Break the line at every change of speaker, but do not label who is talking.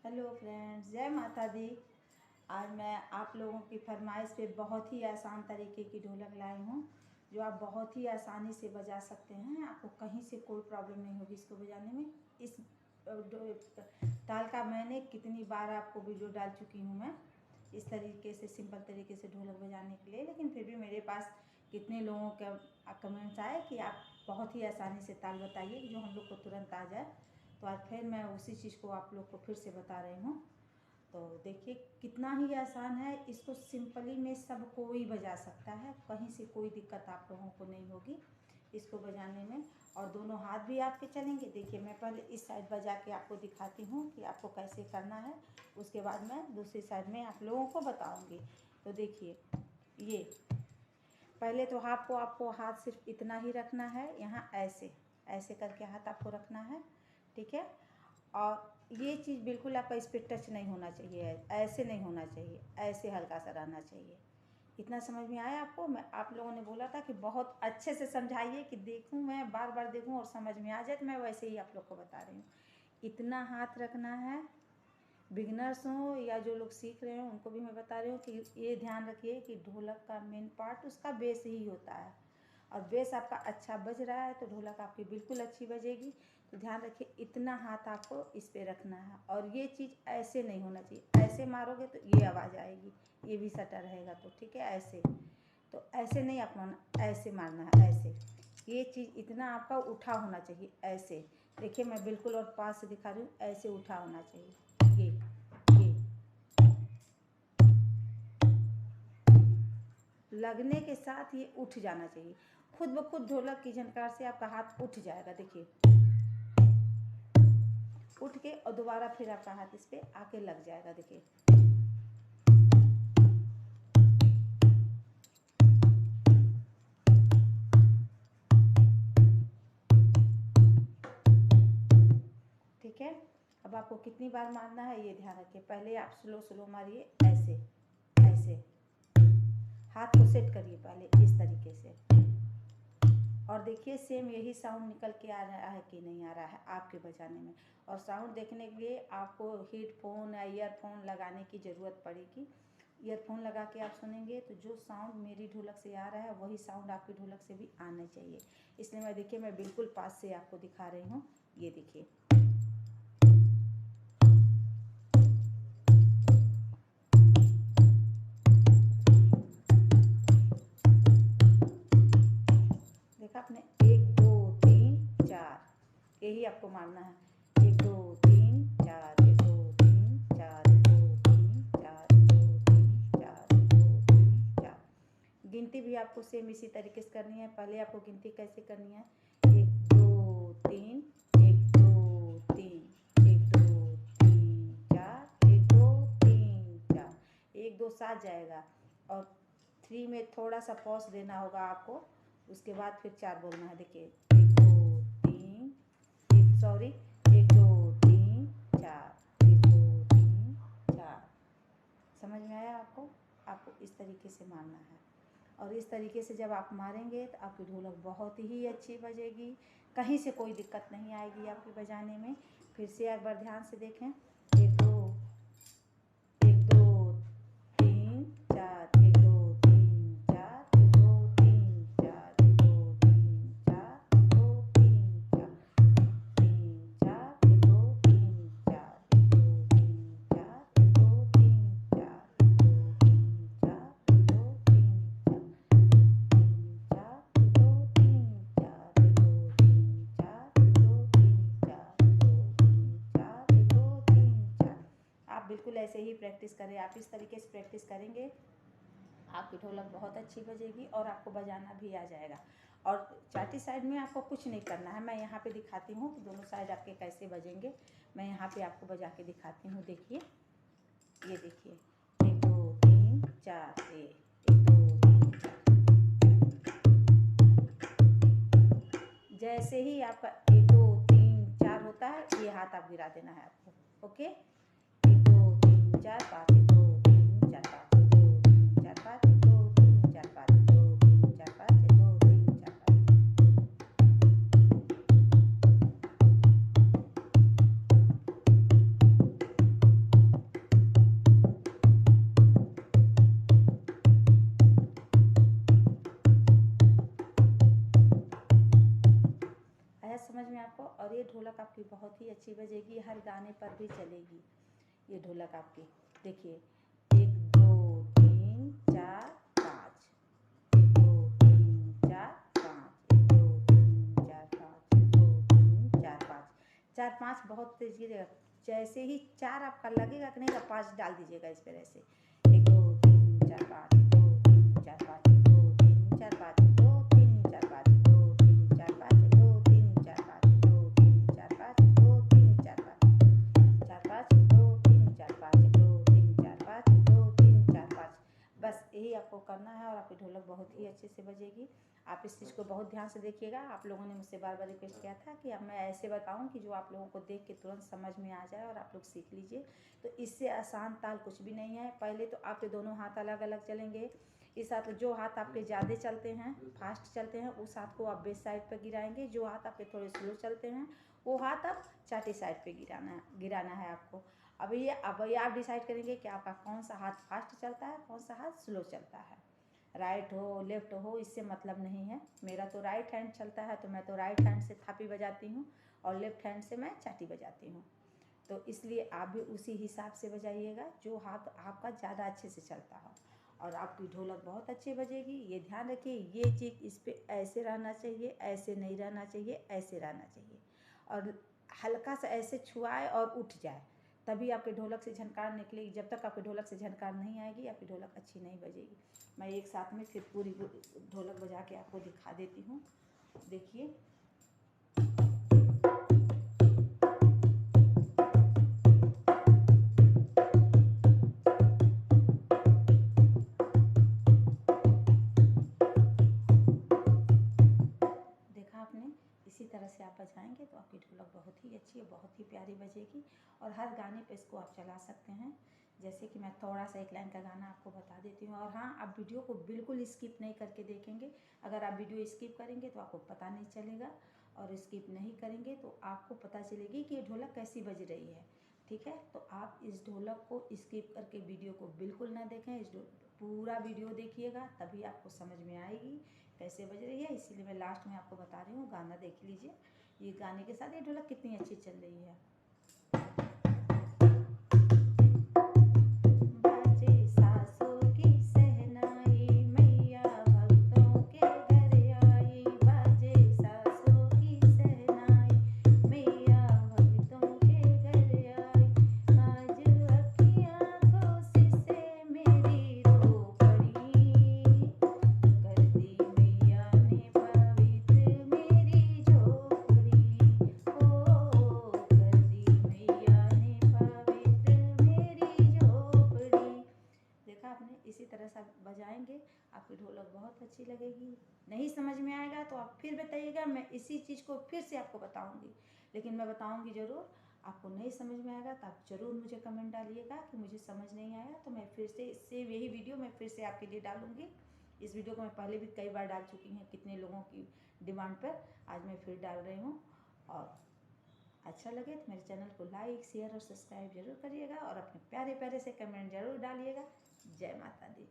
Hello friends, जय माता दी। आज मैं आप लोगों की फरमाइश पे बहुत ही आसान तरीके की ढोलक लाई हूँ जो आप बहुत ही आसानी से बजा सकते हैं। आपको कहीं से कोई प्रॉब्लम नहीं होगी इसको बजाने में। इस ताल का मैंने कितनी बार आपको वीडियो डाल चुकी हूँ मैं इस तरीके से, सिंपल तरीके से ढोलक बजाने के लिए, लेकिन फिर भी मेरे पास कितने लोगों का कमेंट्स आए कि आप बहुत ही आसानी से ताल बताइए जो हम लोग को तुरंत आ जाए। तो आज फिर मैं उसी चीज़ को आप लोग को फिर से बता रही हूँ। तो देखिए कितना ही आसान है, इसको सिंपली में सब कोई बजा सकता है, कहीं से कोई दिक्कत आप लोगों को नहीं होगी इसको बजाने में। और दोनों हाथ भी आपके चलेंगे। देखिए मैं पहले इस साइड बजा के आपको दिखाती हूँ कि आपको कैसे करना है, उसके बाद मैं दूसरी साइड में आप लोगों को बताऊँगी। तो देखिए ये पहले तो आपको हाथ सिर्फ इतना ही रखना है, यहाँ ऐसे ऐसे करके हाथ आपको रखना है, ठीक है। और ये चीज़ बिल्कुल आपका इस पर टच नहीं होना चाहिए, ऐसे नहीं होना चाहिए, ऐसे हल्का सा रहना चाहिए। इतना समझ में आया आपको? मैं आप लोगों ने बोला था कि बहुत अच्छे से समझाइए कि देखूं, मैं बार बार देखूं और समझ में आ जाए, तो मैं वैसे ही आप लोग को बता रही हूँ। इतना हाथ रखना है। बिगनर्स हों या जो लोग सीख रहे हैं उनको भी मैं बता रही हूँ कि ये ध्यान रखिए कि ढोलक का मेन पार्ट उसका बेस ही होता है, और बेस आपका अच्छा बज रहा है तो ढोलक आपकी बिल्कुल अच्छी बजेगी। तो ध्यान रखिए इतना हाथ आपको इस पे रखना है, और ये चीज़ ऐसे नहीं होना चाहिए। ऐसे मारोगे तो ये आवाज़ आएगी, ये भी सटा रहेगा, तो ठीक है। ऐसे तो ऐसे नहीं अपनाना, ऐसे मारना है, ऐसे। ये चीज़ इतना आपका उठा होना चाहिए, ऐसे। देखिए मैं बिल्कुल और पास से दिखा रही हूँ, ऐसे उठा होना चाहिए। ये लगने के साथ ये उठ जाना चाहिए, खुद ब खुद ढोलक की झनकार से आपका हाथ उठ जाएगा। देखिए उठ के और दोबारा फिर आपका हाथ इस पे आके लग जाएगा। देखिए ठीक है। अब आपको कितनी बार मारना है ये ध्यान रखिए। पहले आप स्लो स्लो मारिए, ऐसे ऐसे हाथ को सेट करिए पहले इस तरीके से, और देखिए सेम यही साउंड निकल के आ रहा है कि नहीं आ रहा है आपके बजाने में। और साउंड देखने के लिए आपको हेडफोन या ईयरफोन लगाने की ज़रूरत पड़ेगी। ईयरफोन लगा के आप सुनेंगे तो जो साउंड मेरी ढोलक से आ रहा है वही साउंड आपकी ढोलक से भी आना चाहिए। इसलिए मैं देखिए मैं बिल्कुल पास से आपको दिखा रही हूँ। ये देखिए देखा आपने, 1 2 3 4 यही आपको मारना है। 1 2 3 4 1 2 3 4 1 2 3 4 1 2 3 4 1 2 3 4। गिनती भी आपको सेम इसी तरीके से करनी है। पहले आपको गिनती कैसे करनी है, 1 2 3 1 2 3 1 2 3 4 1 2 3 4, 1 2 7 जाएगा, और 3 में थोड़ा सा पॉज देना होगा आपको, उसके बाद फिर 4 बोलना है। देखिए 1 2 3 1 सॉरी 1 2 3 4 1 2 3 4। समझ में आया आपको? आपको इस तरीके से मारना है, और इस तरीके से जब आप मारेंगे तो आपकी ढोलक बहुत ही अच्छी बजेगी, कहीं से कोई दिक्कत नहीं आएगी आपके बजाने में। फिर से एक बार ध्यान से देखें, 1 2 1 2 3 4 1 2 3 4 1 2 3 4 1 2 3 4 1 2 3 4 3 4 1 2 3 4 1 2 3 4 1 2 3 4 1 2 3 4 1 2 3 4 3 4 1 2 3 4 1 2 3 4 1 2 3 4 1 2 3 4 1 2 3 4। आप बिल्कुल ऐसे ही प्रैक्टिस करें। आप इस तरीके से प्रैक्टिस करेंगे आपकी ढोलक बहुत अच्छी बजेगी और आपको बजाना भी आ जाएगा। और चाटी साइड में आपको कुछ नहीं करना है, मैं यहाँ पे दिखाती हूँ कि दोनों साइड आपके कैसे बजेंगे। मैं यहाँ पे आपको बजा के दिखाती हूँ। देखिए ये देखिए 1 2 3 4 1 2 3 4। जैसे ही आपका 1 2 3 4 होता है, ये हाथ आप गिरा देना है आपको। ओके, 1 2 3 4 5 1 2 3 4 5 1 2 3 4 5 1 2 3 4 5 1 2 3 4 5 1 2 3 4 5। आपकी बहुत ही अच्छी बजेगी, हर गाने पर भी चलेगी ये ढोलक आपकी। देखिए 1 2 3 4 5, 1 2 3 4 5, 1 2 3 4 5, 1 2 3 4 5, 4 5 बहुत तेज गिरेगा। जैसे ही 4 आपका लगेगा कि नहीं, 5 डाल दीजिएगा इस पर ऐसे, 1 2 3 4 5, 1 2 3 4 5, 1 2 3 4 5, 1 2 3 4 5, 1 2 3 4 5, 1 2 3 4 5, 1 2 3 4 5, 1 2 3 4 5, 4 5, 1 2 3 4 5, 1 2 3 4 5, 1 2 3 4 5। बस यही आपको करना है और आपकी ढोलक बहुत ही अच्छे से बजेगी। आप इस चीज़ को बहुत ध्यान से देखिएगा। आप लोगों ने मुझसे बार बार रिक्वेस्ट किया था कि अब मैं ऐसे बताऊं कि जो आप लोगों को देख के तुरंत समझ में आ जाए और आप लोग सीख लीजिए। तो इससे आसान ताल कुछ भी नहीं है। पहले तो आपके दोनों हाथ अलग अलग चलेंगे। इस हाथ, जो हाथ आपके ज़्यादा चलते हैं, फास्ट चलते हैं, उस हाथ को आप बेस साइड पर गिराएंगे। जो हाथ आपके थोड़े स्लो चलते हैं, वो हाथ आप चाटी साइड पे गिराना है आपको। अब ये आप डिसाइड करेंगे कि आपका कौन सा हाथ फास्ट चलता है, कौन सा हाथ स्लो चलता है। राइट हो लेफ्ट हो इससे मतलब नहीं है। मेरा तो राइट हैंड चलता है तो मैं तो राइट हैंड से थापी बजाती हूँ और लेफ्ट हैंड से मैं चाटी बजाती हूँ। तो इसलिए आप भी उसी हिसाब से बजाइएगा जो हाथ आपका ज़्यादा अच्छे से चलता हो, और आपकी ढोलक बहुत अच्छी बजेगी। ये ध्यान रखिए, ये चीज़ इस पर ऐसे रहना चाहिए, ऐसे नहीं रहना चाहिए, ऐसे रहना चाहिए। और हल्का सा ऐसे छुआए और उठ जाए, तभी आपके ढोलक से झनकार निकलेगी। जब तक आपके ढोलक से झनकार नहीं आएगी, आपकी ढोलक अच्छी नहीं बजेगी। मैं एक साथ में फिर पूरी ढोलक बजा के आपको दिखा देती हूँ। देखिए देखा आपने, इसी तरह से आप बजाएंगे तो आपकी ढोलक बहुत ही अच्छी है, बहुत ही प्यारी बजेगी। और हर गाने पे इसको आप चला सकते हैं। जैसे कि मैं थोड़ा सा एक लाइन का गाना आपको बता देती हूँ। और हाँ, आप वीडियो को बिल्कुल स्किप नहीं करके देखेंगे। अगर आप वीडियो स्किप करेंगे तो आपको पता नहीं चलेगा, और स्किप नहीं करेंगे तो आपको पता चलेगी कि ये ढोलक कैसी बज रही है। ठीक है, तो आप इस ढोलक को स्किप करके वीडियो को बिल्कुल ना देखें। पूरा वीडियो देखिएगा, तभी आपको समझ में आएगी कैसे बज रही है। इसीलिए मैं लास्ट में आपको बता रही हूँ, गाना देख लीजिए। ये गाने के साथ ये ढोलक कितनी अच्छी चल रही है। बाजे सासों की सहनाई, मैया भक्तों के घर आई। बाजे सासों की सहनाई, मैया भक्तों के घर आई। आज अखियाँ कोशिश से मेरी रो पड़ी, कर दी मैया ने पवित्र मेरी झोपड़ी। ओ कर दी मैया ने पवित्र मेरी झोपड़ी। देखा आपने, इसी तरह से आप बजाएंगे, आपकी ढोलक बहुत अच्छी लगेगी। नहीं समझ में आएगा तो आप फिर बताइएगा, मैं इसी चीज़ को फिर से आपको बताऊंगी। लेकिन मैं बताऊंगी ज़रूर। आपको नहीं समझ में आएगा तो आप ज़रूर मुझे कमेंट डालिएगा कि मुझे समझ नहीं आया, तो मैं फिर से इससे यही वीडियो मैं फिर से आपके लिए डालूंगी। इस वीडियो को मैं पहले भी कई बार डाल चुकी हूँ, कितने लोगों की डिमांड पर। आज मैं फिर डाल रही हूँ। और अच्छा लगे तो मेरे चैनल को लाइक शेयर और सब्सक्राइब जरूर करिएगा, और अपने प्यारे प्यारे से कमेंट जरूर डालिएगा। जय माता दी।